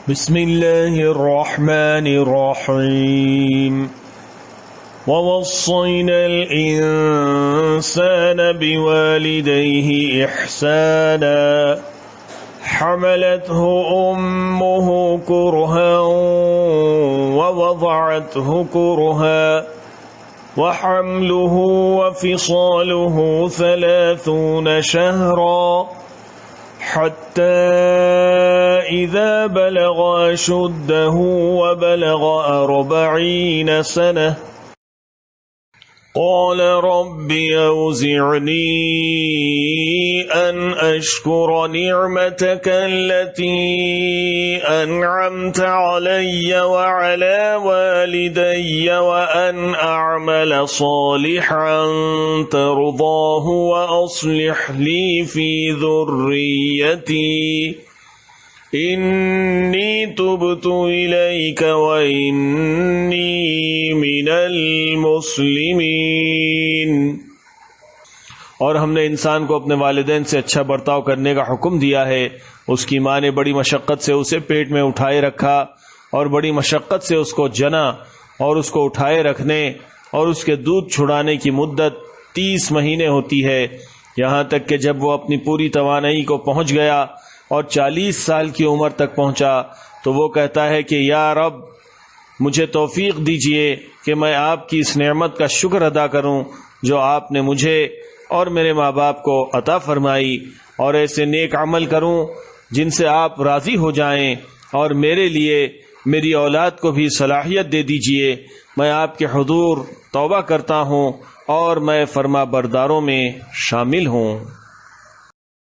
बिस्मिल्लाहिर्रहमानिर्रहीम ववस्सैनल इंसान बिवालिदैहि इहसाना हमलतहु उम्मुहु कुरहन ववदअतहु कुरहन वहम्लुहु वफिसालुहु 30 शहरा हत्ता इज़ा बलग अशुद्धहु वबलग 40 सनह क़ाल रब्बि औज़िअनी अन अश्कुर निअमतक अल्लती अन्अमत अलय्य व अला वालिदैय व अन अअमल सालिहन तर्दाहु व अस्लिह ली फी ज़ुर्रियती इन्नी तुबतु इलैक व इन्नी मिनल मुस्लिमीन। और हमने इंसान को अपने वालिदैन से अच्छा बर्ताव करने का हुक्म दिया है। उसकी माँ ने बड़ी मशक्क़त से उसे पेट में उठाए रखा और बड़ी मशक्क़त से उसको जना और उसको उठाए रखने और उसके दूध छुड़ाने की मुद्दत 30 महीने होती है। यहाँ तक कि जब वो अपनी पूरी तवानाई को पहुँच गया और 40 साल की उम्र तक पहुँचा तो वो कहता है कि या रब, मुझे तौफीक दीजिए कि मैं आपकी इस नेमत का शुक्र अदा करूं जो आपने मुझे और मेरे माँ बाप को अता फरमाई, और ऐसे नेक अमल करूं जिनसे आप राज़ी हो जाएं, और मेरे लिए मेरी औलाद को भी सलाहियत दे दीजिए। मैं आपके हुजूर तौबा करता हूं और मैं फरमा बरदारों में शामिल हूं।